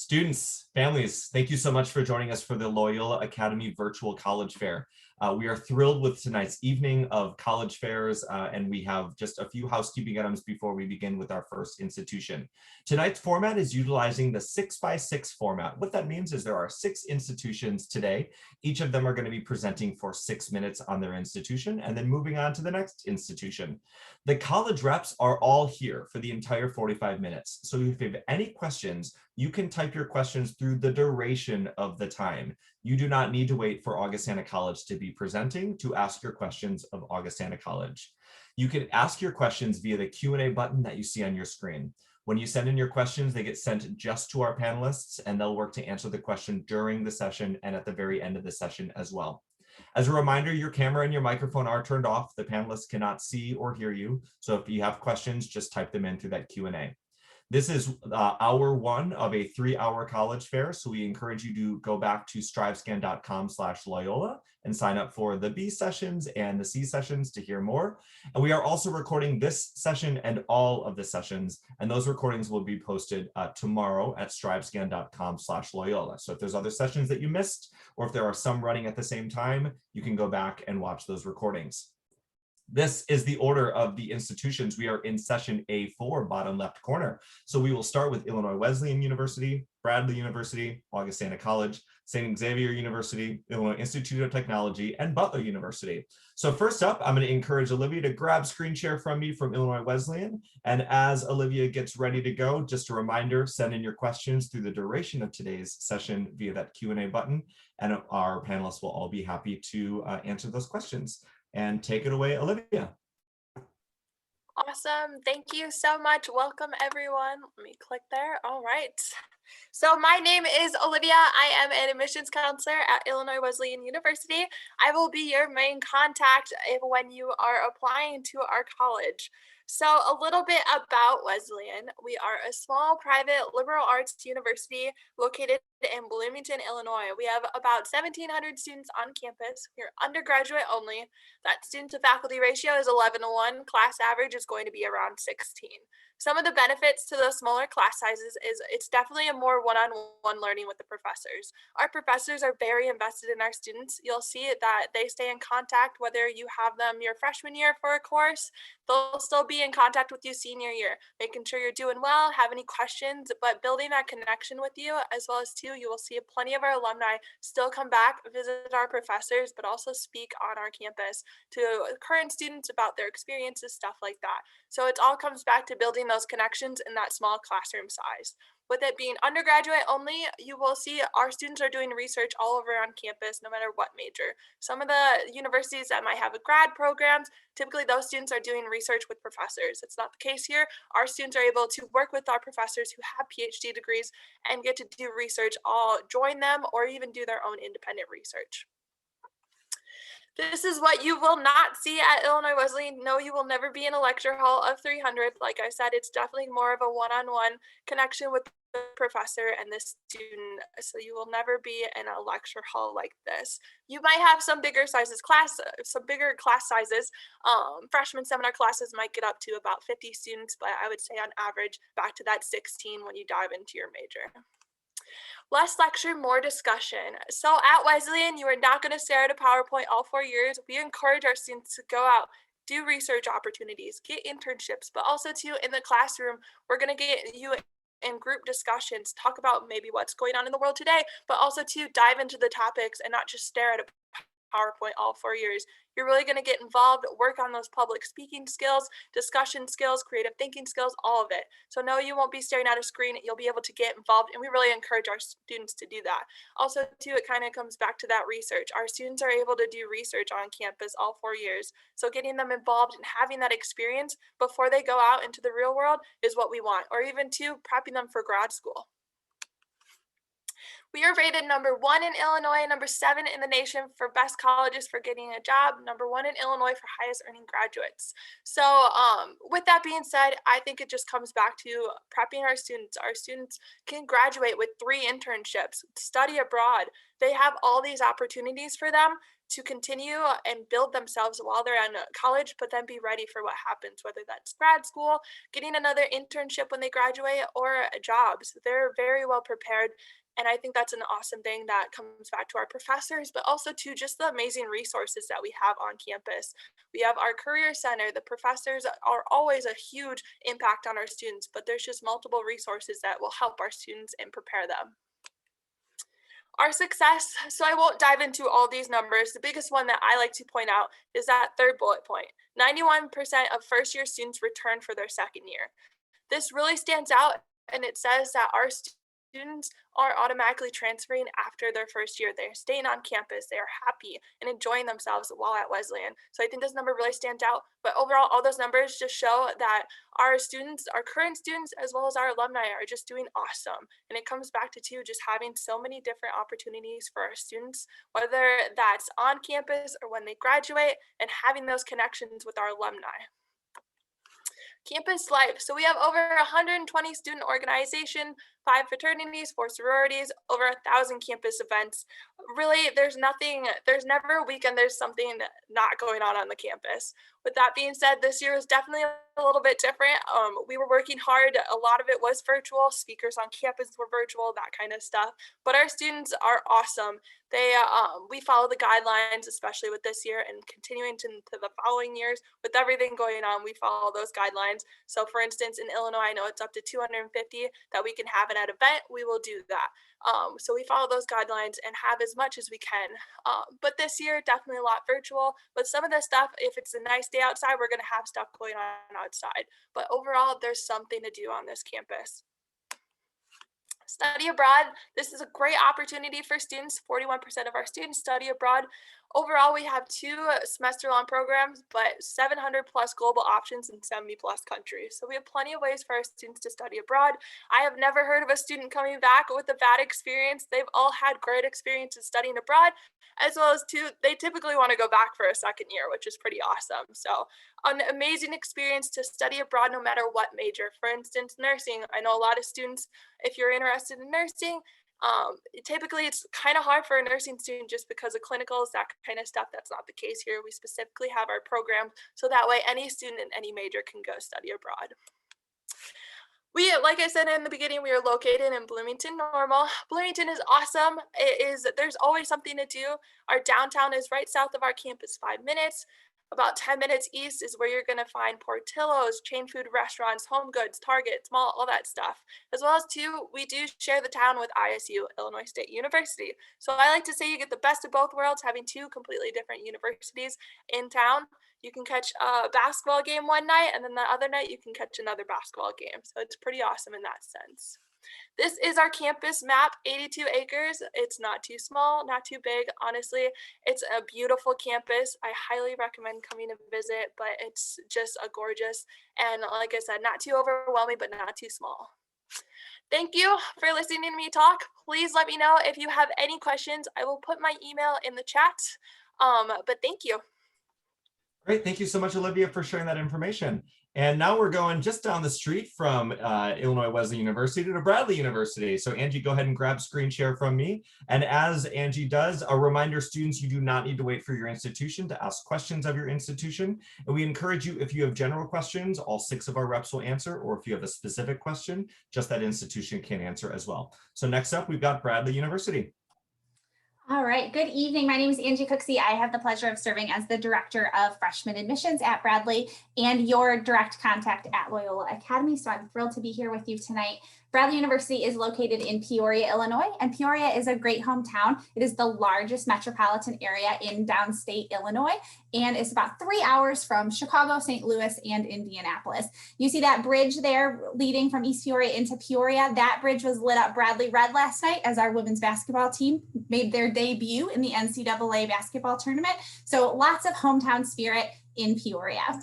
Students, families, thank you so much for joining us for the Loyola Academy Virtual College Fair. We are thrilled with tonight's evening of college fairs, and we have just a few housekeeping items before we begin with our first institution. Tonight's format is utilizing the 6x6 format. What that means is there are 6 institutions today. Each of them are going to be presenting for 6 minutes on their institution and then moving on to the next institution. The college reps are all here for the entire 45 minutes. So if you have any questions, you can type your questions through the duration of the time. You do not need to wait for Augustana College to be presenting to ask your questions of Augustana College. You can ask your questions via the Q&A button that you see on your screen. When you send in your questions, they get sent just to our panelists, and they'll work to answer the question during the session and at the very end of the session as well. As a reminder, your camera and your microphone are turned off. The panelists cannot see or hear you. So if you have questions, just type them in through that Q&A. This is hour 1 of a 3-hour college fair. So we encourage you to go back to strivescan.com/Loyola and sign up for the B sessions and the C sessions to hear more. And we are also recording this session and all of the sessions. And those recordings will be posted tomorrow at strivescan.com/Loyola. So if there's other sessions that you missed, or if there are some running at the same time, you can go back and watch those recordings. This is the order of the institutions. We are in session A4, bottom left corner. So we will start with Illinois Wesleyan University, Bradley University, Augustana College, St. Xavier University, Illinois Institute of Technology, and Butler University. So first up, I'm going to encourage Olivia to grab screen share from me from Illinois Wesleyan. And as Olivia gets ready to go, just a reminder, send in your questions through the duration of today's session via that Q&A button. And our panelists will all be happy to answer those questions. And take it away, Olivia. Awesome. Thank you so much. Welcome, everyone. Let me click there. All right. So my name is Olivia. I am an admissions counselor at Illinois Wesleyan University. I will be your main contact when you are applying to our college. So a little bit about Wesleyan. We are a small private liberal arts university located in Bloomington, Illinois. We have about 1,700 students on campus. We're undergraduate only. That student to faculty ratio is 11:1. Class average is going to be around 16. Some of the benefits to those smaller class sizes is it's definitely a more one-on-one learning with the professors. Our professors are very invested in our students. You'll see that they stay in contact whether you have them your freshman year for a course. They'll still be in contact with you senior year, making sure you're doing well, have any questions, but building that connection with you, as well as too, you will see plenty of our alumni still come back, visit our professors, but also speak on our campus to current students about their experiences, stuff like that. So it all comes back to building those connections in that small classroom size. With it being undergraduate only, you will see our students are doing research all over on campus, no matter what major. Some of the universities that might have a grad programs, typically those students are doing research with professors. It's not the case here. Our students are able to work with our professors who have PhD degrees and get to do research, all join them or even do their own independent research. This is what you will not see at Illinois Wesleyan. No, you will never be in a lecture hall of 300. Like I said, it's definitely more of a one-on-one connection with the professor and the student. So you will never be in a lecture hall like this. You might have some bigger class sizes. Freshman seminar classes might get up to about 50 students, but I would say on average back to that 16 when you dive into your major. Less lecture, more discussion. So at Wesleyan, you are not going to stare at a PowerPoint all 4 years. We encourage our students to go out, do research opportunities, get internships, but also too in the classroom, we're going to get you in group discussions, talk about maybe what's going on in the world today, but also to dive into the topics and not just stare at a PowerPoint all 4 years. You're really going to get involved, work on those public speaking skills, discussion skills, creative thinking skills, all of it. So no, you won't be staring at a screen. You'll be able to get involved, and we really encourage our students to do that. Also, too, it kind of comes back to that research. Our students are able to do research on campus all 4 years. So getting them involved and having that experience before they go out into the real world is what we want, or even, too, prepping them for grad school. We are rated #1 in Illinois, #7 in the nation for best colleges for getting a job, #1 in Illinois for highest earning graduates. So with that being said, I think it just comes back to prepping our students. Our students can graduate with 3 internships, study abroad. They have all these opportunities for them to continue and build themselves while they're in college, but then be ready for what happens, whether that's grad school, getting another internship when they graduate, or jobs. They're very well prepared. And I think that's an awesome thing that comes back to our professors, but also to just the amazing resources that we have on campus. We have our career center. The professors are always a huge impact on our students, but there's just multiple resources that will help our students and prepare them. Our success, so I won't dive into all these numbers. The biggest one that I like to point out is that third bullet point. 91% of first-year students return for their second year. This really stands out, and it says that our students are automatically transferring after their first year. They're staying on campus, they are happy and enjoying themselves while at Wesleyan. So I think this number really stands out. But overall, all those numbers just show that our students, our current students, as well as our alumni are just doing awesome. And it comes back to just having so many different opportunities for our students, whether that's on campus or when they graduate, and having those connections with our alumni. Campus life. So we have over 120 student organizations, 5 fraternities, 4 sororities, over 1,000 campus events. Really, there's never a weekend there's something not going on the campus. With that being said, this year was definitely a little bit different. We were working hard. A lot of it was virtual. Speakers on campus were virtual, that kind of stuff. But our students are awesome. We follow the guidelines, especially with this year and continuing to the following years. With everything going on, we follow those guidelines. So for instance, in Illinois, I know it's up to 250 that we can have at an event. We will do that. So we follow those guidelines and have as much as we can. But this year, definitely a lot virtual. But some of the stuff, if it's a nice day outside, we're going to have stuff going on outside. But overall, there's something to do on this campus. Study abroad. This is a great opportunity for students. 41% of our students study abroad. Overall, we have 2 semester-long programs, but 700 plus global options in 70 plus countries. So we have plenty of ways for our students to study abroad. I have never heard of a student coming back with a bad experience. They've all had great experiences studying abroad, as well as they typically want to go back for a second year, which is pretty awesome. So an amazing experience to study abroad no matter what major. For instance, nursing. I know a lot of students, if you're interested in nursing, typically it's kind of hard for a nursing student just because of clinicals, that kind of stuff. That's not the case here. We specifically have our program so that way any student in any major can go study abroad. Like I said in the beginning, we are located in Bloomington Normal. Bloomington is awesome. There's always something to do. Our downtown is right south of our campus, 5 minutes. About 10 minutes east is where you're going to find Portillo's, chain food restaurants, Home Goods, Target, mall, all that stuff. As well as we do share the town with ISU, Illinois State University. So I like to say you get the best of both worlds, having 2 completely different universities in town. You can catch a basketball game one night, and then the other night you can catch another basketball game. So it's pretty awesome in that sense. This is our campus map, 82 acres. It's not too small, not too big. Honestly, it's a beautiful campus. I highly recommend coming to visit, but it's just a gorgeous, and like I said, not too overwhelming, but not too small. Thank you for listening to me talk. Please let me know if you have any questions. I will put my email in the chat, but thank you. Great. Thank you so much, Olivia, for sharing that information. And now we're going just down the street from Illinois Wesleyan University to Bradley University. So Angie, go ahead and grab screen share from me. And as Angie does, a reminder, students, you do not need to wait for your institution to ask questions of your institution. And we encourage you, if you have general questions, all 6 of our reps will answer, or if you have a specific question, just that institution can answer as well. So next up, we've got Bradley University. All right, good evening. My name is Angie Cooksey. I have the pleasure of serving as the Director of Freshman Admissions at Bradley and your direct contact at Loyola Academy. So I'm thrilled to be here with you tonight. Bradley University is located in Peoria, Illinois, and Peoria is a great hometown. It is the largest metropolitan area in downstate Illinois, and it's about 3 hours from Chicago, St. Louis, and Indianapolis. You see that bridge there leading from East Peoria into Peoria? That bridge was lit up Bradley red last night as our women's basketball team made their debut in the NCAA basketball tournament. So lots of hometown spirit in Peoria.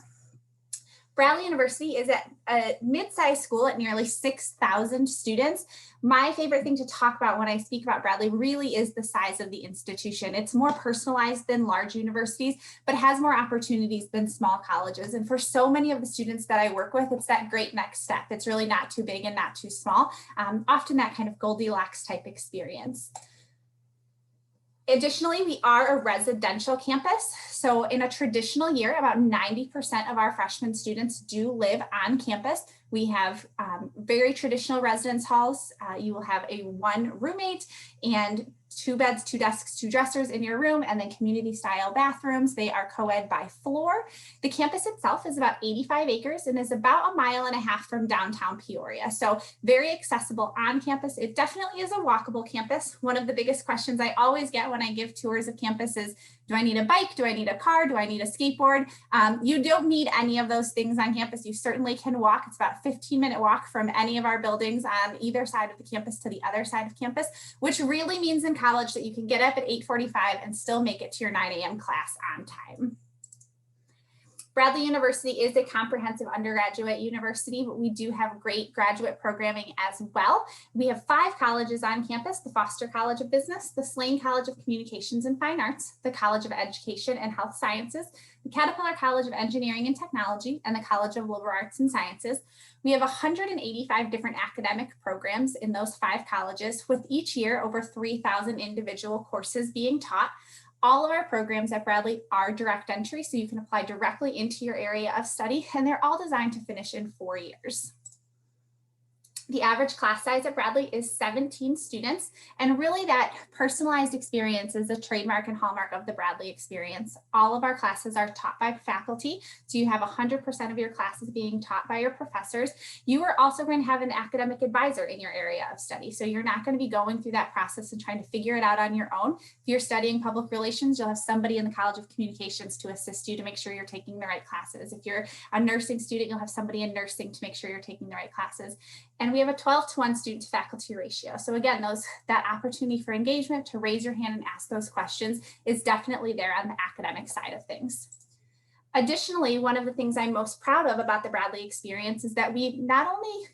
Bradley University is a mid-sized school at nearly 6,000 students. My favorite thing to talk about when I speak about Bradley really is the size of the institution. It's more personalized than large universities, but has more opportunities than small colleges. And for so many of the students that I work with, it's that great next step. It's really not too big and not too small, often that kind of Goldilocks type experience. Additionally, we are a residential campus. So in a traditional year, about 90% of our freshman students do live on campus. We have very traditional residence halls. You will have a one roommate and 2 beds, 2 desks, 2 dressers in your room, and then community style bathrooms. They are co-ed by floor. The campus itself is about 85 acres and is about 1.5 miles from downtown Peoria. So very accessible on campus. It definitely is a walkable campus. One of the biggest questions I always get when I give tours of campus is, do I need a bike? Do I need a car? Do I need a skateboard? You don't need any of those things on campus. You certainly can walk. It's about a 15-minute walk from any of our buildings on either side of the campus to the other side of campus, which really means in college that you can get up at 8:45 and still make it to your 9 a.m. class on time. Bradley University is a comprehensive undergraduate university, but we do have great graduate programming as well. We have 5 colleges on campus: the Foster College of Business, the Slane College of Communications and Fine Arts, the College of Education and Health Sciences, the Caterpillar College of Engineering and Technology, and the College of Liberal Arts and Sciences. We have 185 different academic programs in those 5 colleges, with each year over 3,000 individual courses being taught. All of our programs at Bradley are direct entry, so you can apply directly into your area of study, and they're all designed to finish in 4 years. The average class size at Bradley is 17 students, and really that personalized experience is a trademark and hallmark of the Bradley experience. All of our classes are taught by faculty, so you have 100% of your classes being taught by your professors. You are also going to have an academic advisor in your area of study, so you're not going to be going through that process and trying to figure it out on your own. If you're studying public relations, you'll have somebody in the College of Communications to assist you to make sure you're taking the right classes. If you're a nursing student, you'll have somebody in nursing to make sure you're taking the right classes. And we have a 12-to-1 student to faculty ratio. So again, that opportunity for engagement, to raise your hand and ask those questions, is definitely there on the academic side of things. Additionally, one of the things I'm most proud of about the Bradley experience is that we not only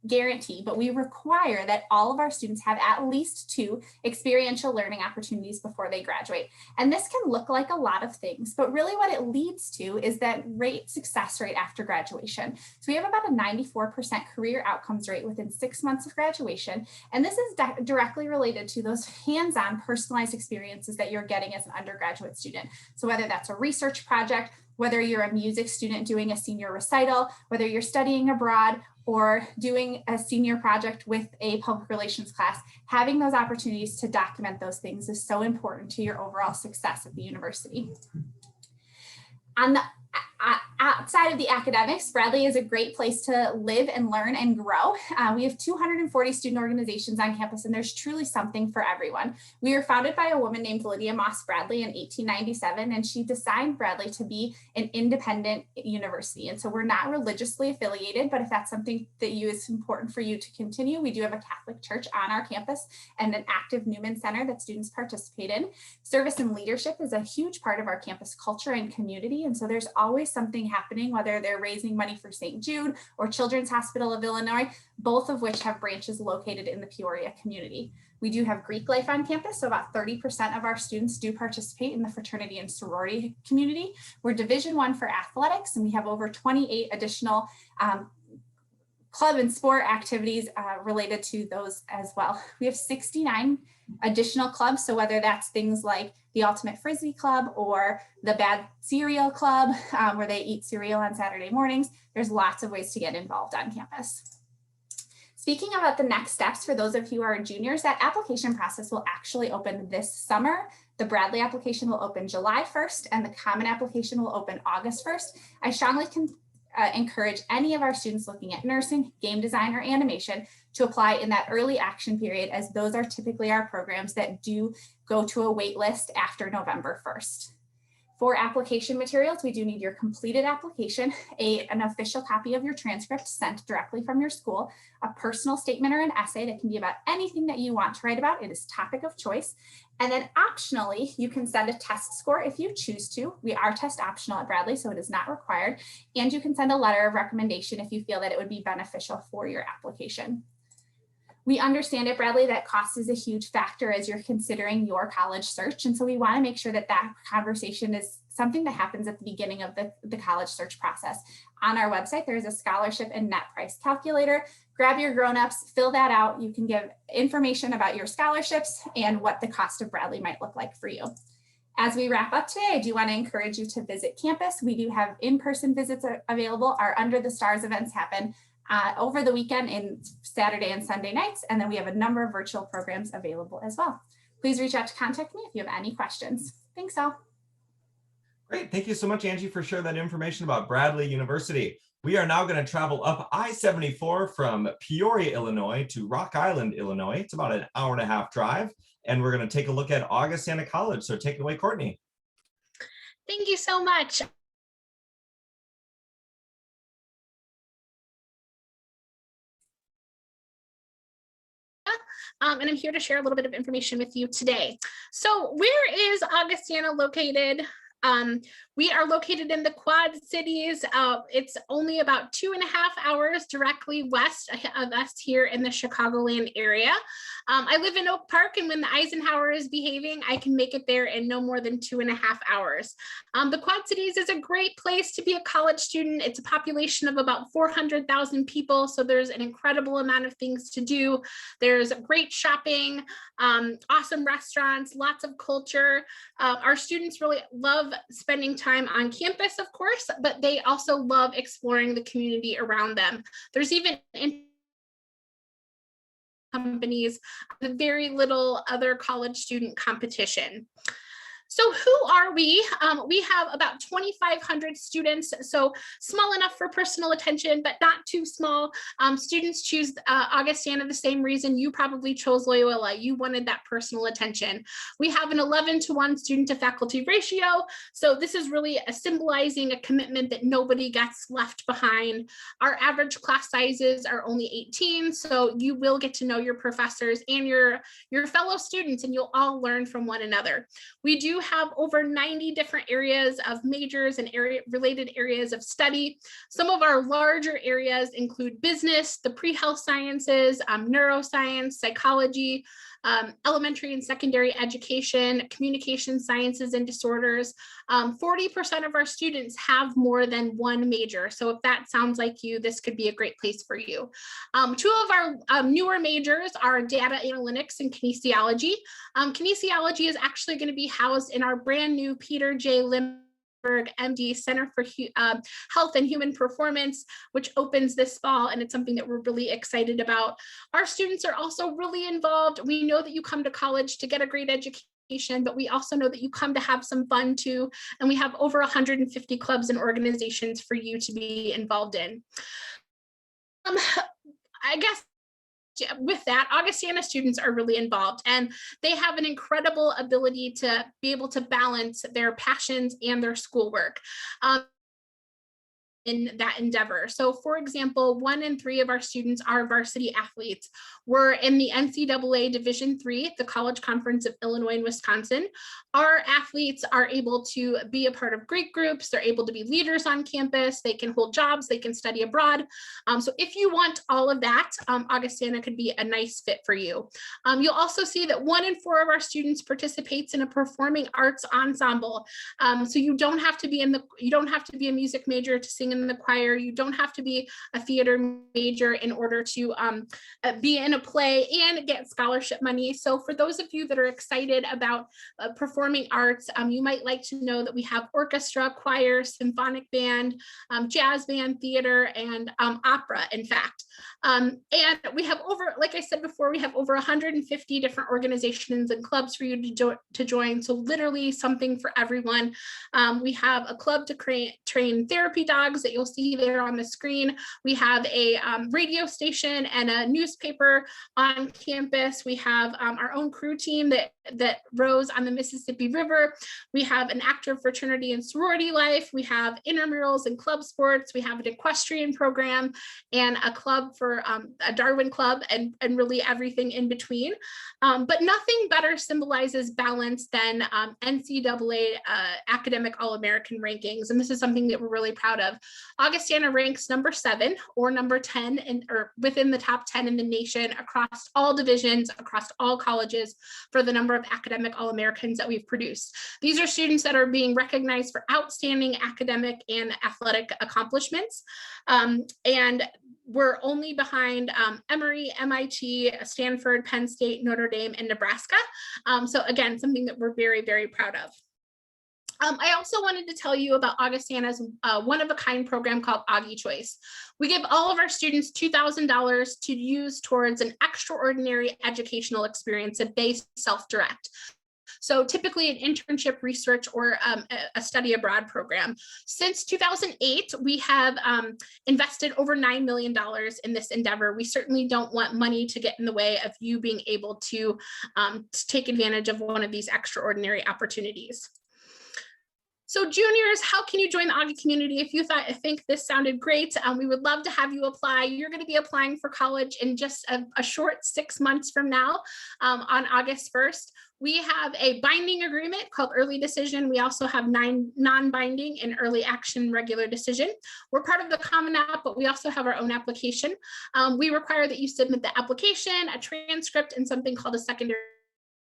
guarantee, but we require that all of our students have at least 2 experiential learning opportunities before they graduate. And this can look like a lot of things, but really what it leads to is that success rate after graduation. So we have about a 94% career outcomes rate within 6 months of graduation. And this is directly related to those hands-on personalized experiences that you're getting as an undergraduate student. So whether that's a research project, whether you're a music student doing a senior recital, whether you're studying abroad, or doing a senior project with a public relations class, having those opportunities to document those things is so important to your overall success at the university. On the outside of the academics, Bradley is a great place to live and learn and grow. We have 240 student organizations on campus, and there's truly something for everyone. We were founded by a woman named Lydia Moss Bradley in 1897, and she designed Bradley to be an independent university. And so we're not religiously affiliated, but if that's something that is important for you to continue, we do have a Catholic church on our campus and an active Newman Center that students participate in. Service and leadership is a huge part of our campus culture and community, and so there's always something happening, whether they're raising money for St. Jude or Children's Hospital of Illinois, both of which have branches located in the Peoria community. We do have Greek life on campus, so about 30% of our students do participate in the fraternity and sorority community. We're Division I for athletics, and we have over 28 additional club and sport activities related to those as well. We have 69 additional clubs, so whether that's things like the Ultimate Frisbee Club or the Bad Cereal Club, where they eat cereal on Saturday mornings, there's lots of ways to get involved on campus. Speaking about the next steps for those of you who are juniors, that application process will actually open this summer. The Bradley application will open July 1st, and the Common application will open August 1st. I strongly encourage any of our students looking at nursing, game design, or animation to apply in that early action period, as those are typically our programs that do go to a wait list after November 1st. For application materials, we do need your completed application, an official copy of your transcript sent directly from your school, a personal statement or an essay that can be about anything that you want to write about. It is topic of choice. And then optionally, you can send a test score if you choose to. We are test optional at Bradley, so it is not required. And you can send a letter of recommendation if you feel that it would be beneficial for your application. We understand at Bradley that cost is a huge factor as you're considering your college search. And so we want to make sure that that conversation is something that happens at the beginning of the college search process. On our website, there's a scholarship and net price calculator. Grab your grown-ups, fill that out. You can give information about your scholarships and what the cost of Bradley might look like for you. As we wrap up today, I do want to encourage you to visit campus. We do have in-person visits available. Our Under the Stars events happen over the weekend in Saturday and Sunday nights. And then we have a number of virtual programs available as well. Please reach out to contact me if you have any questions. Thanks all. Great. Thank you so much, Angie, for sharing that information about Bradley University. We are now going to travel up I-74 from Peoria, Illinois to Rock Island, Illinois. It's about an hour-and-a-half drive. And we're going to take a look at Augustana College. So take it away, Courtney. Thank you so much. And I'm here to share a little bit of information with you today. So where is Augustana located? We are located in the Quad Cities. It's only about 2.5 hours directly west of us here in the Chicagoland area. I live in Oak Park, and when the Eisenhower is behaving, I can make it there in no more than 2.5 hours. The Quad Cities is a great place to be a college student. It's a population of about 400,000 people, so there's an incredible amount of things to do. There's great shopping, awesome restaurants, lots of culture. Our students really love spending time on campus, of course, but they also love exploring the community around them. There's even companies, very little other college student competition. So who are we? We have about 2,500 students, so small enough for personal attention, but not too small. Students choose Augustana the same reason you probably chose Loyola. You wanted that personal attention. We have an 11-to-1 student to faculty ratio. So this is really symbolizing a commitment that nobody gets left behind. Our average class sizes are only 18, so you will get to know your professors and your fellow students, and you'll all learn from one another. We do have over 90 different areas of majors and related areas of study. Some of our larger areas include business, the pre-health sciences, neuroscience, psychology, elementary and secondary education, communication sciences and disorders. 40% of our students have more than one major. So if that sounds like you, this could be a great place for you. Two of our newer majors are data analytics and kinesiology. Kinesiology is actually going to be housed in our brand new Peter J. Lindbergh MD Center for Health and Human Performance, which opens this fall, and it's something that we're really excited about. Our students are also really involved. We know that you come to college to get a great education, but we also know that you come to have some fun too, and we have over 150 clubs and organizations for you to be involved in. I guess with that, Augustana students are really involved, and they have an incredible ability to be able to balance their passions and their schoolwork in that endeavor. So for example, 1 in 3 of our students are varsity athletes. We're in the NCAA Division III, the College Conference of Illinois and Wisconsin. Our athletes are able to be a part of great groups. They're able to be leaders on campus. They can hold jobs. They can study abroad. So if you want all of that, Augustana could be a nice fit for you. You'll also see that 1 in 4 of our students participates in a performing arts ensemble. So you don't have to be a music major to sing in the choir. You don't have to be a theater major in order to be in a play and get scholarship money. So for those of you that are excited about performing arts, you might like to know that we have orchestra, choir, symphonic band, jazz band, theater, and opera, in fact. And we have like I said before, we have over 150 different organizations and clubs for you to join. So literally something for everyone. We have a club to train therapy dogs that you'll see there on the screen. We have a radio station and a newspaper on campus. We have our own crew team that rows on the Mississippi River. We have an active fraternity and sorority life. We have intramurals and club sports. We have an equestrian program and a club for a Darwin club and really everything in between. But nothing better symbolizes balance than NCAA academic All-American rankings. And this is something that we're really proud of. Augustana ranks number 7 or number 10 or within the top 10 in the nation across all divisions, across all colleges for the number of academic All-Americans that we've produced. These are students that are being recognized for outstanding academic and athletic accomplishments. And we're only behind Emory, MIT, Stanford, Penn State, Notre Dame, and Nebraska. So again, something that we're very, very proud of. I also wanted to tell you about Augustana's one-of-a-kind program called Augie Choice. We give all of our students $2,000 to use towards an extraordinary educational experience that they self-direct. So typically an internship, research, or a study abroad program. Since 2008, we have invested over $9 million in this endeavor. We certainly don't want money to get in the way of you being able to take advantage of one of these extraordinary opportunities. So juniors, how can you join the Augie community? If you think this sounded great, we would love to have you apply. You're going to be applying for college in just a short 6 months from now on August 1st. We have a binding agreement called early decision. We also have 9 non-binding and early action regular decision. We're part of the Common App, but we also have our own application. We require that you submit the application, a transcript, and something called a secondary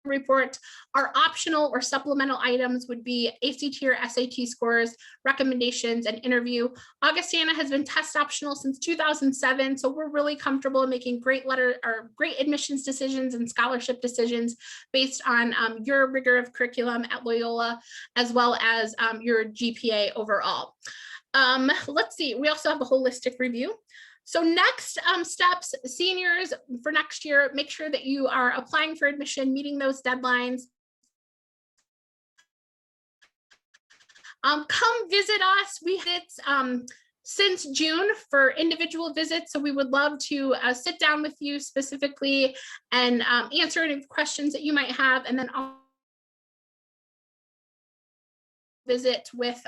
report. Our optional or supplemental items would be ACT or SAT scores, recommendations, and interview. Augustana has been test optional since 2007, so we're really comfortable in making great admissions decisions and scholarship decisions based on your rigor of curriculum at Loyola, as well as your GPA overall. Let's see, we also have a holistic review. So next steps, seniors for next year, make sure that you are applying for admission, meeting those deadlines. Come visit us. We hit since June for individual visits. So we would love to sit down with you specifically and answer any questions that you might have. And then visit with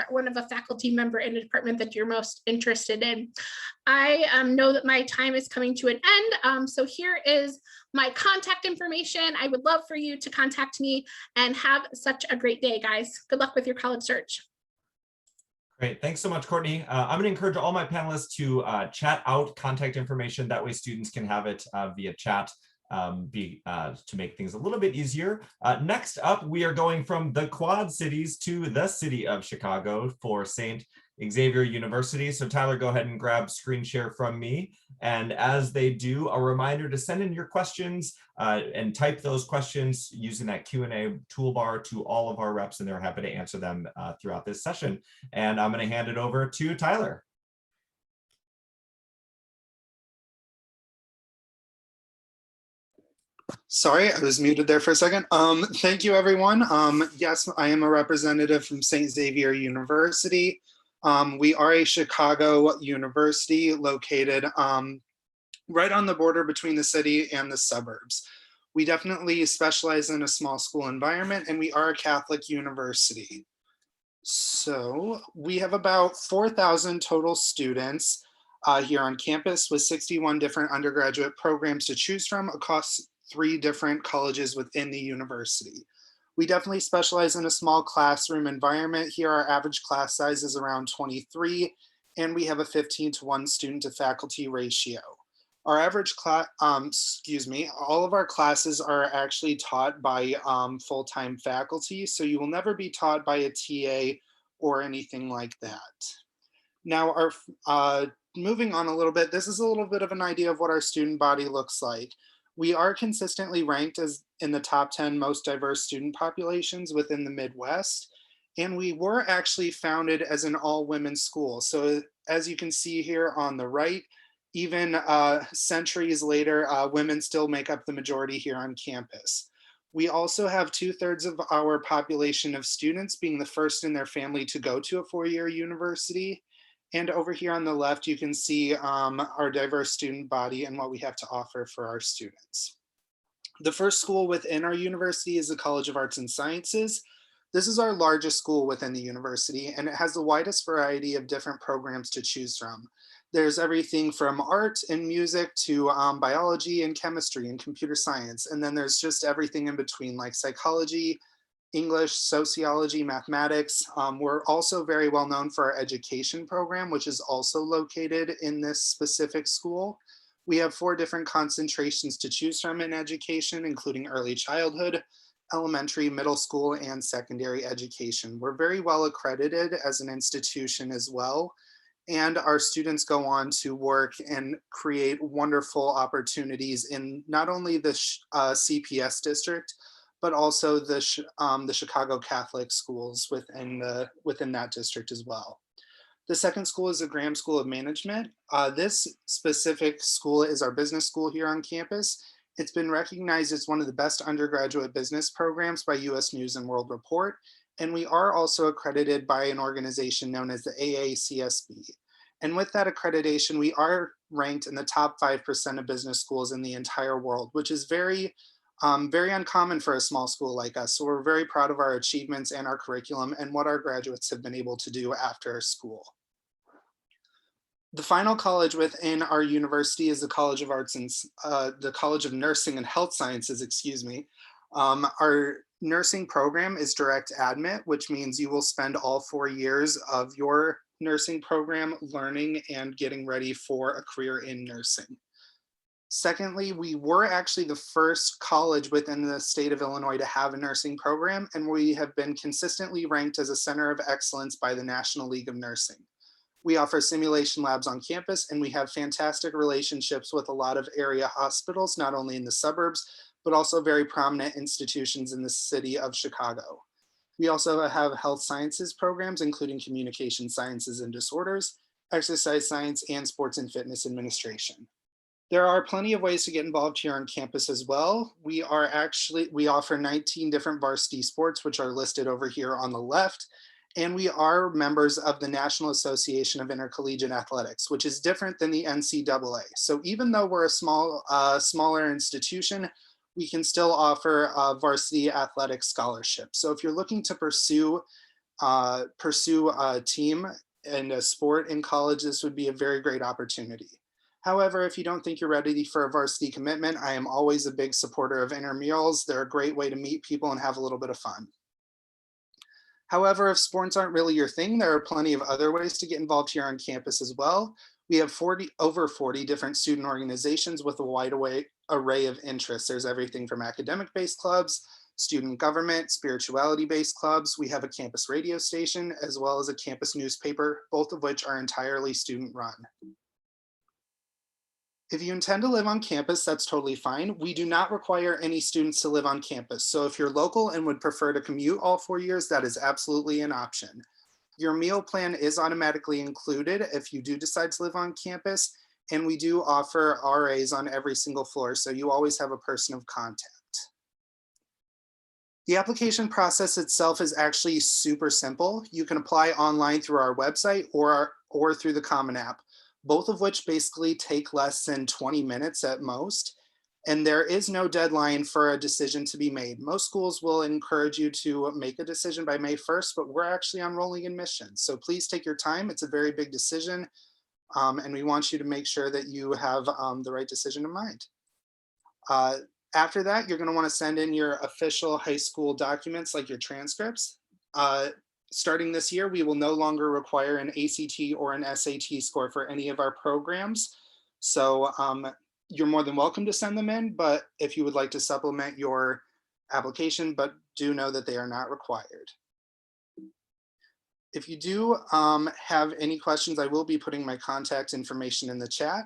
one of a faculty member in a department that you're most interested in. I know that my time is coming to an end. So here is my contact information. I would love for you to contact me and have such a great day, guys. Good luck with your college search. Great, thanks so much, Courtney. I'm going to encourage all my panelists to chat out contact information. That way students can have it via chat. To make things a little bit easier. Next up, we are going from the Quad Cities to the city of Chicago for St. Xavier University. So Tyler, go ahead and grab screen share from me. And as they do, a reminder to send in your questions and type those questions using that Q&A toolbar to all of our reps, and they're happy to answer them throughout this session. And I'm going to hand it over to Tyler. Sorry, I was muted there for a second. Thank you, everyone. Yes, I am a representative from St. Xavier University. We are a Chicago university located right on the border between the city and the suburbs. We definitely specialize in a small school environment, and we are a Catholic university. So we have about 4,000 total students here on campus with 61 different undergraduate programs to choose from across 3 different colleges within the university. We definitely specialize in a small classroom environment. Here, our average class size is around 23, and we have a 15-to-1 student to faculty ratio. Our average class, all of our classes are actually taught by full-time faculty, so you will never be taught by a TA or anything like that. Now, moving on a little bit, this is a little bit of an idea of what our student body looks like. We are consistently ranked as in the top 10 most diverse student populations within the Midwest, and we were actually founded as an all-women's school. So as you can see here on the right, even centuries later, women still make up the majority here on campus. We also have 2/3 of our population of students being the first in their family to go to a 4-year university. And over here on the left, you can see our diverse student body and what we have to offer for our students. The first school within our university is the College of Arts and Sciences. This is our largest school within the university, and it has the widest variety of different programs to choose from. There's everything from art and music to biology and chemistry and computer science. And then there's just everything in between, like psychology, English, sociology, mathematics. We're also very well known for our education program, which is also located in this specific school. We have 4 different concentrations to choose from in education, including early childhood, elementary, middle school, and secondary education. We're very well accredited as an institution as well. And our students go on to work and create wonderful opportunities in not only the CPS district, but also the Chicago Catholic schools within that district as well. The second school is the Graham School of Management. This specific school is our business school here on campus. It's been recognized as one of the best undergraduate business programs by US News and World Report. And we are also accredited by an organization known as the AACSB. And with that accreditation, we are ranked in the top 5% of business schools in the entire world, which is very uncommon for a small school like us. So we're very proud of our achievements and our curriculum and what our graduates have been able to do after school. The final college within our university is the College of Arts and the College of Nursing and Health Sciences, excuse me. Our nursing program is direct admit, which means you will spend all 4 years of your nursing program learning and getting ready for a career in nursing. Secondly, we were actually the first college within the state of Illinois to have a nursing program, and we have been consistently ranked as a center of excellence by the National League of Nursing. We offer simulation labs on campus, and we have fantastic relationships with a lot of area hospitals, not only in the suburbs, but also very prominent institutions in the city of Chicago. We also have health sciences programs, including communication sciences and disorders, exercise science, and sports and fitness administration. There are plenty of ways to get involved here on campus as well. We offer 19 different varsity sports, which are listed over here on the left. And we are members of the National Association of Intercollegiate Athletics, which is different than the NCAA. So even though we're a smaller institution, we can still offer varsity athletic scholarships. So if you're looking to pursue a team and a sport in college, this would be a very great opportunity. However, if you don't think you're ready for a varsity commitment, I am always a big supporter of intramurals. They're a great way to meet people and have a little bit of fun. However, if sports aren't really your thing, there are plenty of other ways to get involved here on campus as well. We have over 40 different student organizations with a wide array of interests. There's everything from academic-based clubs, student government, spirituality-based clubs. We have a campus radio station, as well as a campus newspaper, both of which are entirely student-run. If you intend to live on campus, that's totally fine. We do not require any students to live on campus. So if you're local and would prefer to commute all 4 years, that is absolutely an option. Your meal plan is automatically included if you do decide to live on campus, and we do offer RAs on every single floor, so you always have a person of contact. The application process itself is actually super simple. You can apply online through our website or through the Common App, both of which basically take less than 20 minutes at most. And there is no deadline for a decision to be made. Most schools will encourage you to make a decision by May 1st, but we're actually on rolling admissions. So please take your time. It's a very big decision. And we want you to make sure that you have the right decision in mind. After that, you're gonna wanna send in your official high school documents like your transcripts. Starting this year, we will no longer require an ACT or an SAT score for any of our programs. So you're more than welcome to send them in, but if you would like to supplement your application, but do know that they are not required. If you do have any questions, I will be putting my contact information in the chat.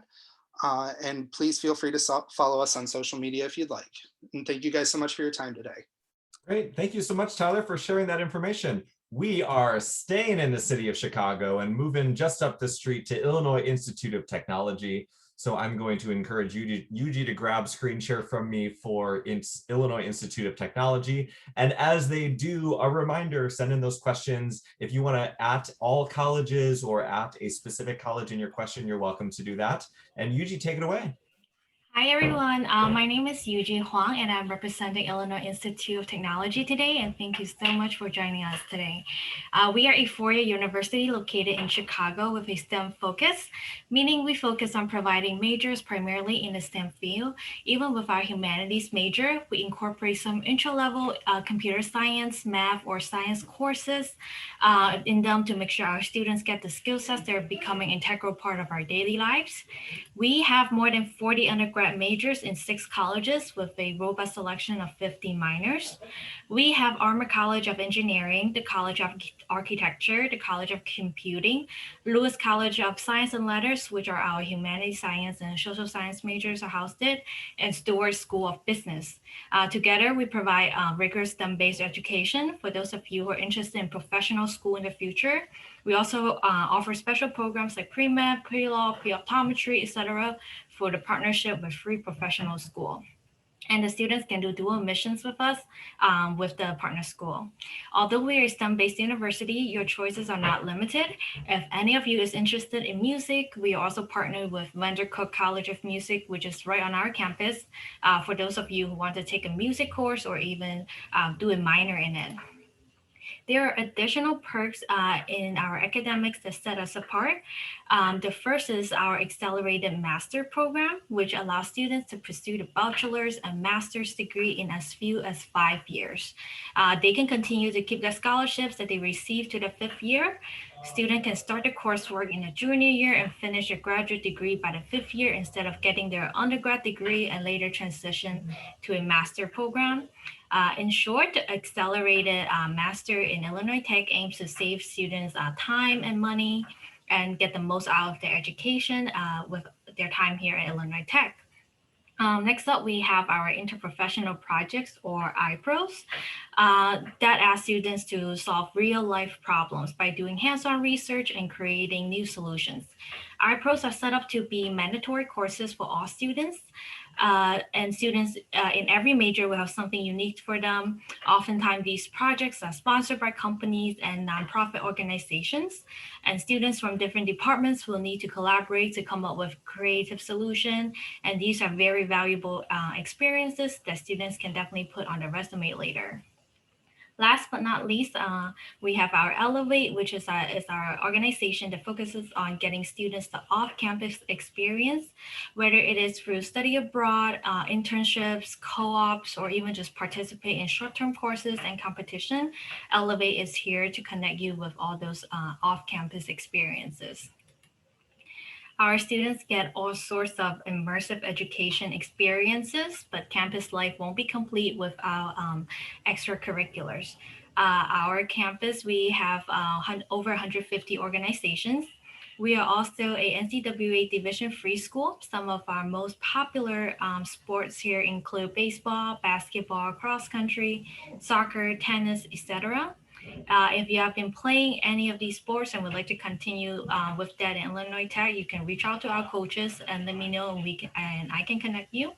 And please feel free to follow us on social media if you'd like. And thank you guys so much for your time today. Great. Thank you so much, Tyler, for sharing that information. We are staying in the city of Chicago and moving just up the street to Illinois Institute of Technology. So I'm going to encourage Yuji to grab screen share from me for Illinois Institute of Technology. And as they do, a reminder, send in those questions. If you want to at all colleges or at a specific college in your question, you're welcome to do that. And Yuji, take it away. Hi everyone, my name is Yuji Huang and I'm representing Illinois Institute of Technology today, and thank you so much for joining us today. We are a four-year university located in Chicago with a STEM focus, meaning we focus on providing majors primarily in the STEM field. Even with our humanities major, we incorporate some intro-level computer science, math, or science courses in them to make sure our students get the skill sets that are becoming an integral part of our daily lives. We have more than 40 undergrad majors in 6 colleges with a robust selection of 50 minors. We have Armour College of Engineering, the College of Architecture, the College of Computing, Lewis College of Science and Letters, which are our humanities, science, and social science majors are housed in, and Stewart School of Business. Together, we provide rigorous STEM-based education for those of you who are interested in professional school in the future. We also offer special programs like pre-med, pre-law, pre-optometry, etc. for the partnership with Free Professional School. And the students can do dual admissions with us with the partner school. Although we are a STEM-based university, your choices are not limited. If any of you is interested in music, we also partner with Vandercook College of Music, which is right on our campus, for those of you who want to take a music course or even do a minor in it. There are additional perks in our academics that set us apart. The first is our accelerated master program, which allows students to pursue the bachelor's and master's degree in as few as 5 years. They can continue to keep the scholarships that they receive to the 5th year. Students can start the coursework in the junior year and finish a graduate degree by the 5th year instead of getting their undergrad degree and later transition to a master program. In short, the accelerated master in Illinois Tech aims to save students time and money and get the most out of their education with their time here at Illinois Tech. Next up, we have our interprofessional projects, or IPROs, that ask students to solve real life problems by doing hands-on research and creating new solutions. IPROs are set up to be mandatory courses for all students. And students in every major will have something unique for them. Oftentimes, these projects are sponsored by companies and nonprofit organizations, and students from different departments will need to collaborate to come up with creative solutions. And these are very valuable experiences that students can definitely put on their resume later. Last but not least, we have our Elevate, which is our organization that focuses on getting students the off-campus experience, whether it is through study abroad, internships, co-ops, or even just participate in short-term courses and competition. Elevate is here to connect you with all those off-campus experiences. Our students get all sorts of immersive education experiences, but campus life won't be complete without extracurriculars. Our campus, we have over 150 organizations. We are also a NCAA Division III school. Some of our most popular sports here include baseball, basketball, cross country, soccer, tennis, etc. If you have been playing any of these sports and would like to continue with that in Illinois Tech, you can reach out to our coaches and let me know, and I can connect you.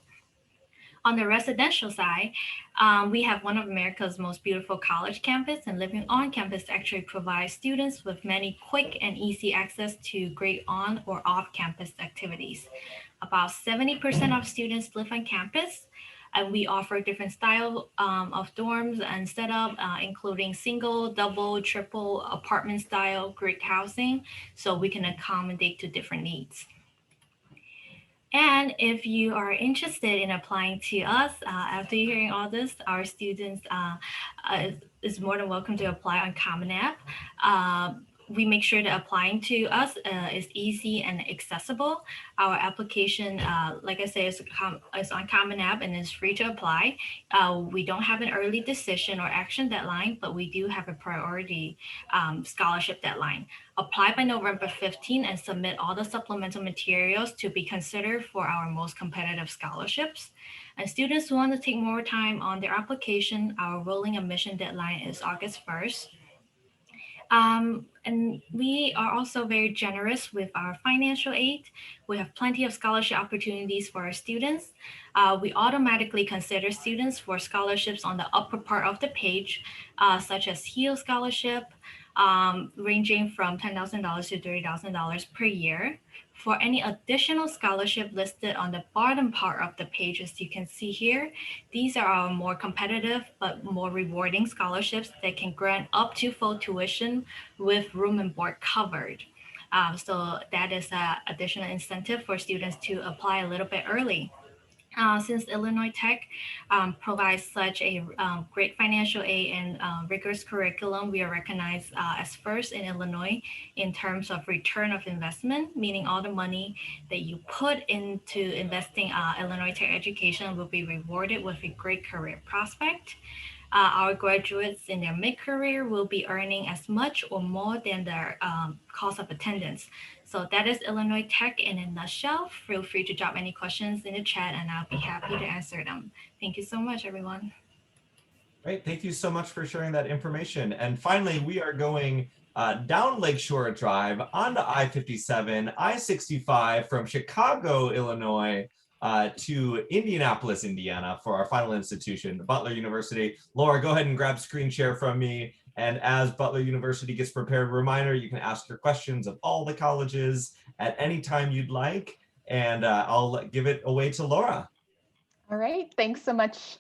On the residential side, we have one of America's most beautiful college campus, and living on campus actually provides students with many quick and easy access to great on or off campus activities. About 70% of students live on campus. And we offer different style of dorms and setup, including single, double, triple, apartment style, grid housing, so we can accommodate to different needs. And if you are interested in applying to us, after hearing all this, our students is more than welcome to apply on Common App. We make sure that applying to us is easy and accessible. Our application, like I say, is on Common App and is free to apply. We don't have an early decision or action deadline, but we do have a priority scholarship deadline. Apply by November 15 and submit all the supplemental materials to be considered for our most competitive scholarships. And students who want to take more time on their application, our rolling admission deadline is August 1st. And we are also very generous with our financial aid. We have plenty of scholarship opportunities for our students. We automatically consider students for scholarships on the upper part of the page, such as HEAL scholarship, ranging from $10,000 to $30,000 per year. For any additional scholarship listed on the bottom part of the page, as you can see here, these are our more competitive but more rewarding scholarships that can grant up to full tuition with room and board covered. So that is an additional incentive for students to apply a little bit early. Since Illinois Tech provides such a great financial aid and rigorous curriculum, we are recognized as first in Illinois in terms of return of investment, meaning all the money that you put into investing Illinois Tech education will be rewarded with a great career prospect. Our graduates in their mid-career will be earning as much or more than their cost of attendance. So that is Illinois Tech in a nutshell. Feel free to drop any questions in the chat and I'll be happy to answer them. Thank you so much, everyone. Great, thank you so much for sharing that information. And finally, we are going down Lakeshore Drive onto I-57, I-65 from Chicago, Illinois, to Indianapolis, Indiana for our final institution, Butler University. Laura, go ahead and grab screen share from me. And as Butler University gets prepared, a reminder, you can ask your questions of all the colleges at any time you'd like. And I'll give it away to Laura. All right, thanks so much,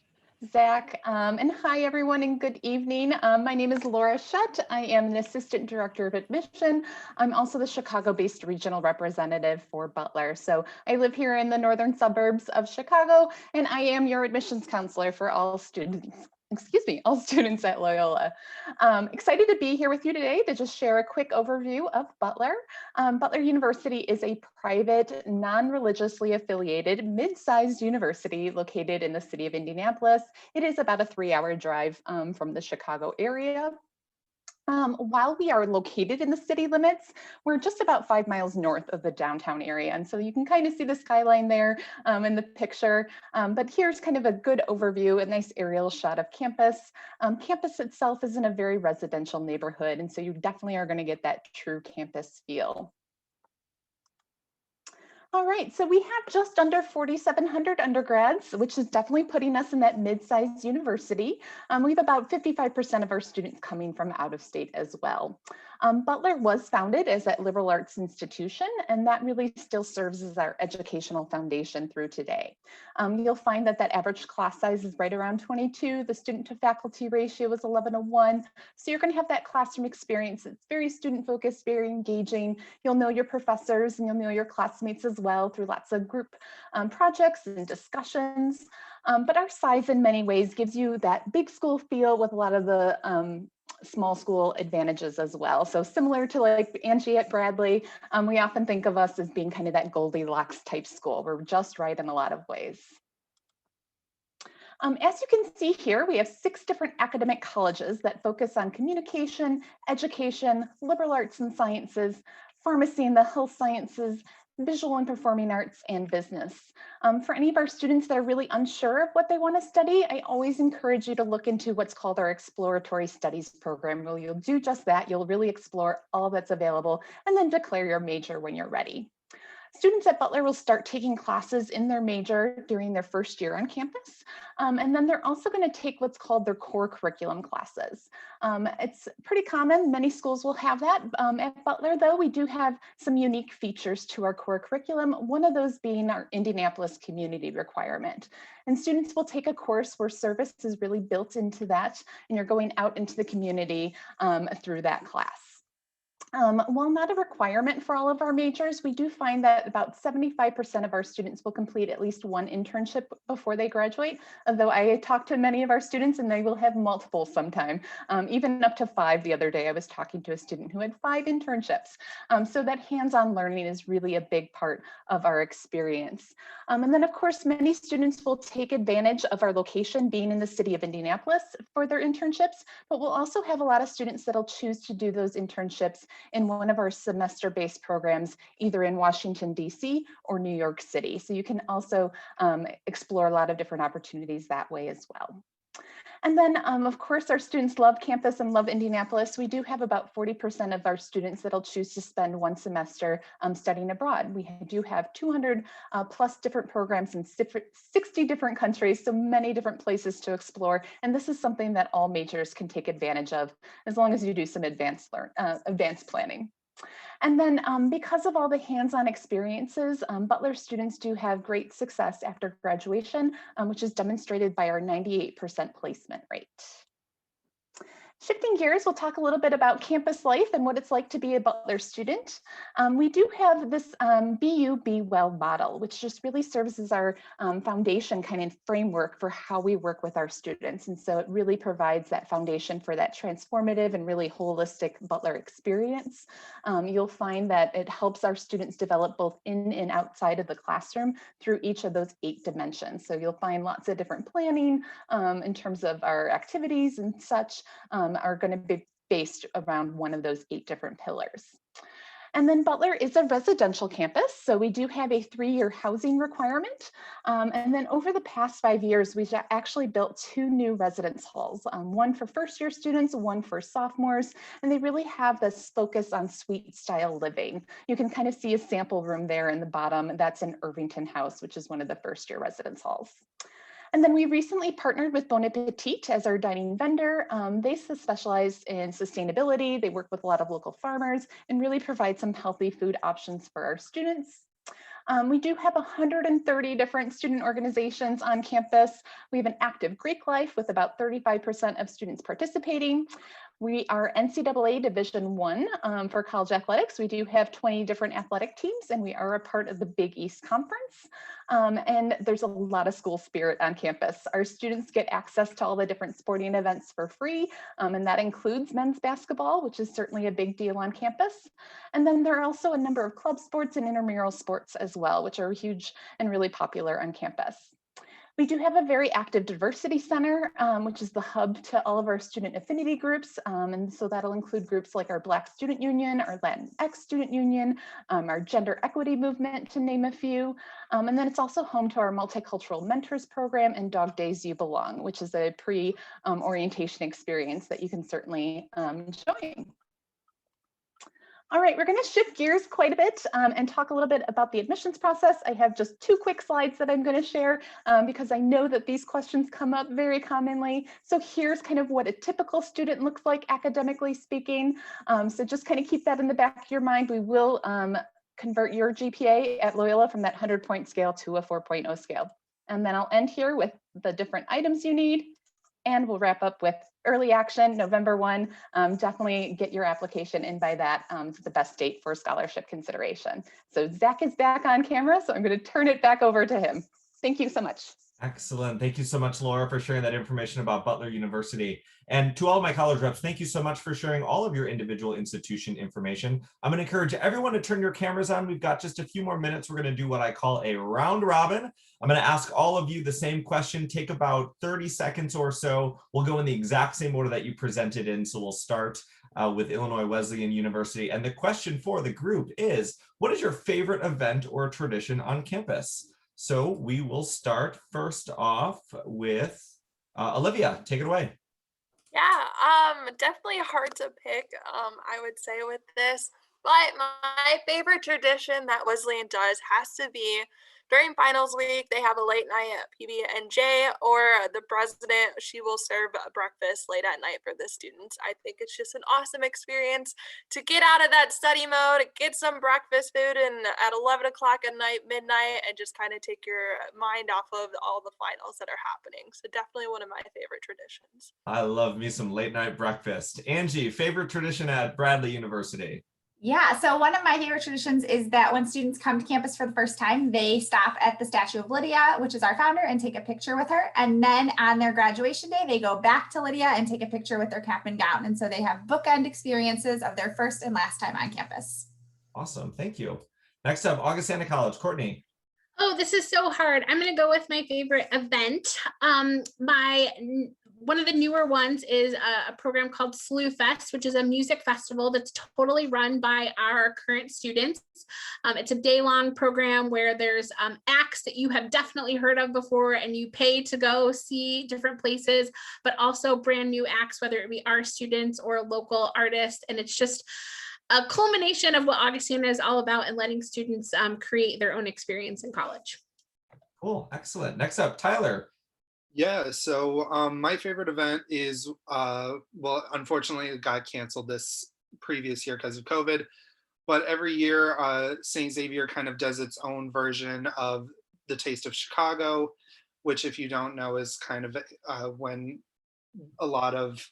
Zach. And hi, everyone, and good evening. My name is Laura Shutt. I am an Assistant Director of Admission. I'm also the Chicago-based regional representative for Butler. So I live here in the northern suburbs of Chicago, and I am your admissions counselor for all students. All students at Loyola. Excited to be here with you today to just share a quick overview of Butler. Butler University is a private, non-religiously affiliated, mid-sized university located in the city of Indianapolis. It is about a 3-hour drive from the Chicago area. While we are located in the city limits, we're just about 5 miles north of the downtown area. And so you can kind of see the skyline there in the picture. But here's kind of a good overview, a nice aerial shot of campus. Campus itself is in a very residential neighborhood. And so you definitely are going to get that true campus feel. All right, so we have just under 4,700 undergrads, which is definitely putting us in that mid-sized university. We have about 55% of our students coming from out of state as well. Butler was founded as a liberal arts institution, and that really still serves as our educational foundation through today. You'll find that average class size is right around 22. The student to faculty ratio is 11:1. So you're going to have that classroom experience. It's very student focused, very engaging. You'll know your professors and you'll know your classmates as well through lots of group projects and discussions. But our size in many ways gives you that big school feel with a lot of the small school advantages as well. So similar to like Angie at Bradley, we often think of us as being kind of that Goldilocks type school. We're just right in a lot of ways. As you can see here, we have 6 different academic colleges that focus on communication, education, liberal arts and sciences, pharmacy and the health sciences, visual and performing arts, and business. For any of our students that are really unsure of what they want to study, I always encourage you to look into what's called our exploratory studies program, where you'll do just that. You'll really explore all that's available and then declare your major when you're ready. Students at Butler will start taking classes in their major during their first year on campus. And then they're also going to take what's called their core curriculum classes. It's pretty common. Many schools will have that. At Butler, though, we do have some unique features to our core curriculum, one of those being our Indianapolis community requirement. And students will take a course where service is really built into that, and you're going out into the community through that class. While not a requirement for all of our majors, we do find that about 75% of our students will complete at least one internship before they graduate, although I talked to many of our students and they will have multiple sometime, even up to 5 the other day. I was talking to a student who had 5 internships. So that hands-on learning is really a big part of our experience. And then of course, many students will take advantage of our location being in the city of Indianapolis for their internships, but we'll also have a lot of students that'll choose to do those internships in one of our semester-based programs, either in Washington, D.C. or New York City. So you can also explore a lot of different opportunities that way as well. And then, of course, our students love campus and love Indianapolis. We do have about 40% of our students that'll choose to spend one semester studying abroad. We do have 200 plus different programs in 60 different countries, so many different places to explore. And this is something that all majors can take advantage of as long as you do some advanced planning. And then because of all the hands-on experiences, Butler students do have great success after graduation, which is demonstrated by our 98% placement rate. Shifting gears, we'll talk a little bit about campus life and what it's like to be a Butler student. We do have this Be Well model, which just really serves as our foundation kind of framework for how we work with our students. And so it really provides that foundation for that transformative and really holistic Butler experience. You'll find that it helps our students develop both in and outside of the classroom through each of those 8 dimensions. So you'll find lots of different planning in terms of our activities and such. Are going to be based around one of those 8 different pillars. And then Butler is a residential campus, so we do have a 3-year housing requirement. And then over the past 5 years, we've actually built 2 new residence halls, one for first-year students, one for sophomores, and they really have this focus on suite-style living. You can kind of see a sample room there in the bottom. That's in Irvington House, which is one of the first-year residence halls. And then we recently partnered with Bon Appetit as our dining vendor. They specialize in sustainability. They work with a lot of local farmers and really provide some healthy food options for our students. We do have 130 different student organizations on campus. We have an active Greek life with about 35% of students participating. We are NCAA Division I for college athletics. We do have 20 different athletic teams, and we are a part of the Big East Conference. And there's a lot of school spirit on campus. Our students get access to all the different sporting events for free, and that includes men's basketball, which is certainly a big deal on campus. And then there are also a number of club sports and intramural sports as well, which are huge and really popular on campus. We do have a very active diversity center, which is the hub to all of our student affinity groups. And so that'll include groups like our Black Student Union, our Latinx Student Union, our Gender Equity Movement, to name a few. And then it's also home to our Multicultural Mentors Program and Dog Days You Belong, which is a pre-orientation experience that you can certainly enjoy. All right, we're going to shift gears quite a bit and talk a little bit about the admissions process. I have just 2 quick slides that I'm going to share because I know that these questions come up very commonly. So here's kind of what a typical student looks like academically speaking. So just kind of keep that in the back of your mind. We will convert your GPA at Loyola from that 100-point scale to a 4.0 scale. And then I'll end here with the different items you need. And we'll wrap up with early action, November 1. Definitely get your application in by that. It's the best date for scholarship consideration. So Zach is back on camera, so I'm going to turn it back over to him. Thank you so much. Excellent. Thank you so much, Laura, for sharing that information about Butler University. And to all of my college reps, thank you so much for sharing all of your individual institution information. I'm going to encourage everyone to turn your cameras on. We've got just a few more minutes. We're going to do what I call a round robin. I'm going to ask all of you the same question, take about 30 seconds or so. We'll go in the exact same order that you presented in. So we'll start with Illinois Wesleyan University. And the question for the group is, what is your favorite event or tradition on campus? So we will start first off with Olivia. Take it away. Yeah, definitely hard to pick, I would say with this, but my favorite tradition that Wesleyan does has to be during finals week. They have a late night at PB&J, or the president, she will serve breakfast late at night for the students. I think it's just an awesome experience to get out of that study mode, get some breakfast food, and at 11 o'clock at night, midnight, and just kind of take your mind off of all the finals that are happening. So definitely one of my favorite traditions. I love me some late night breakfast. Angie, favorite tradition at Bradley University? Yeah, so one of my favorite traditions is that when students come to campus for the first time, they stop at the statue of Lydia, which is our founder, and take a picture with her. And then on their graduation day, they go back to Lydia and take a picture with their cap and gown. And so they have bookend experiences of their first and last time on campus. Awesome, thank you. Next up, Augustana College, Courtney. Oh, this is so hard. I'm going to go with my favorite event. one of the newer ones is a program called Slew Fest, which is a music festival that's totally run by our current students. It's a day-long program where there's acts that you have definitely heard of before and you pay to go see different places, but also brand new acts, whether it be our students or local artists. And it's just a culmination of what Augustana is all about and letting students create their own experience in college. Cool, excellent. Next up, Tyler. Yeah, so my favorite event is, well, unfortunately it got canceled this previous year because of COVID, but every year St. Xavier kind of does its own version of the Taste of Chicago, which if you don't know is kind of when a lot of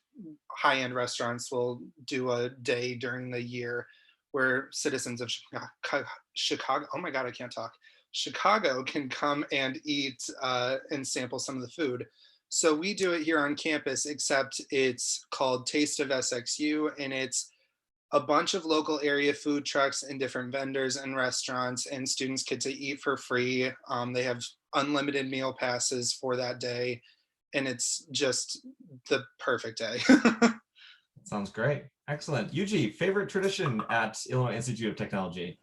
high-end restaurants will do a day during the year where citizens of Chicago, oh my God, I can't talk. Chicago can come and eat and sample some of the food. So we do it here on campus, except it's called Taste of SXU, and it's a bunch of local area food trucks and different vendors and restaurants, and students get to eat for free. They have unlimited meal passes for that day, and it's just the perfect day. Sounds great. Excellent. Yuji, favorite tradition at Illinois Institute of Technology?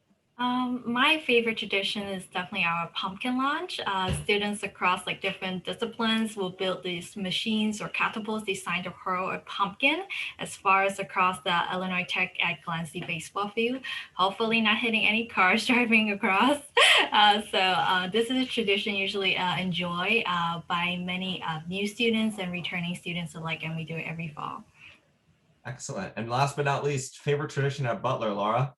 My favorite tradition is definitely our pumpkin launch. Students across like different disciplines will build these machines or catapults designed to hurl a pumpkin as far as across the Illinois Tech at Glancy baseball field, hopefully not hitting any cars driving across. So this is a tradition usually enjoyed by many new students and returning students alike, and we do it every fall. Excellent. And last but not least, favorite tradition at Butler, Laura?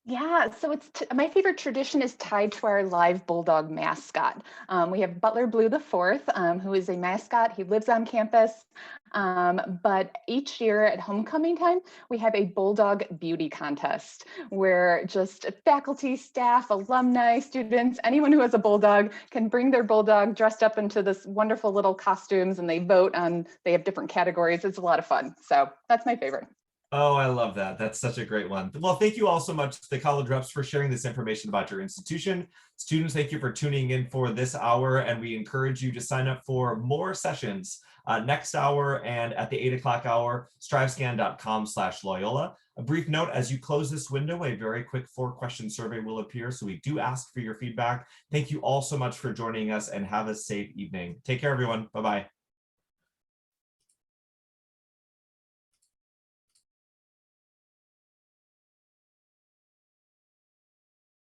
Yeah, so it's my favorite tradition is tied to our live bulldog mascot. We have Butler Blue the Fourth, who is a mascot. He lives on campus, but each year at homecoming time, we have a bulldog beauty contest where just faculty, staff, alumni, students, anyone who has a bulldog can bring their bulldog dressed up into this wonderful little costumes, and they vote on, they have different categories. It's a lot of fun. So that's my favorite. Oh, I love that. That's such a great one. Well, thank you all so much, the college reps, for sharing this information about your institution. Students, thank you for tuning in for this hour, and we encourage you to sign up for more sessions next hour and at the 8 o'clock hour, strivescan.com/Loyola. A brief note, as you close this window, a very quick 4-question survey will appear, so we do ask for your feedback. Thank you all so much for joining us, and have a safe evening. Take care, everyone. Bye-bye.